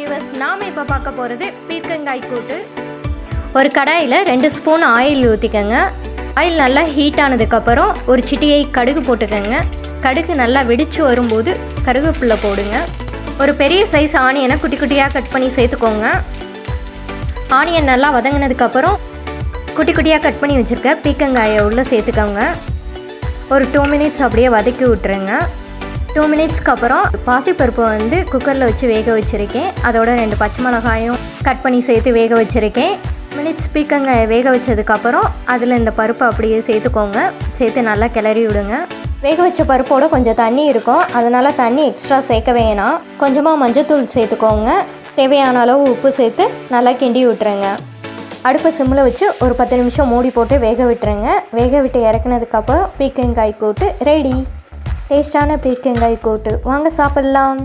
Viewers, நாம் இப்போ பார்க்க போகிறது பீர்க்கங்காய் கூட்டு. ஒரு கடாயில் 2 ஸ்பூன் ஆயில் ஊற்றிக்கங்க. ஆயில் நல்லா ஹீட் ஆனதுக்கப்புறம் ஒரு சிட்டிகை கடுகு போட்டுக்கோங்க. கடுகு நல்லா வெடித்து வரும்போது கருவேப்பிலை போடுங்க. ஒரு பெரிய சைஸ் ஆனியனை குட்டி குட்டியாக கட் பண்ணி சேர்த்துக்கோங்க. ஆனியன் நல்லா வதங்கினதுக்கப்புறம் குட்டி குட்டியாக கட் பண்ணி வச்சுருக்க பீர்க்கங்காயை உள்ளே சேர்த்துக்கோங்க. ஒரு 2 மினிட்ஸ் அப்படியே வதக்கி விட்டுருங்க. 2 மினிட்ஸ்க்கு அப்புறம் பாசிப்பருப்பு குக்கரில் வச்சு வேக வச்சுருக்கேன். அதோட 2 பச்சை மிளகாயும் கட் பண்ணி சேர்த்து வேக வச்சுருக்கேன். மினிட்ஸ் பீர்க்கங்காயை வேக வச்சதுக்கப்புறம் அதில் இந்த பருப்பை அப்படியே சேர்த்துக்கோங்க. சேர்த்து நல்லா கிளறி விடுங்க. வேக வச்ச பருப்போடு கொஞ்சம் தண்ணி இருக்கும், அதனால் தண்ணி எக்ஸ்ட்ரா சேர்க்க வேணாம். கொஞ்சமாக மஞ்சள்தூள் சேர்த்துக்கோங்க. தேவையான அளவு உப்பு சேர்த்து நல்லா கிண்டி விட்டுருங்க. அடுப்பை சிம்மில் வச்சு ஒரு 10 நிமிஷம் மூடி போட்டு வேக விட்டுருங்க. வேக விட்டு இறக்குனதுக்கப்புறம் பீர்க்கங்காய் கூட்டு ரெடி. டேஸ்டான பீர்க்கங்காய் கூட்டு, வாங்க சாப்பிட்லாம்.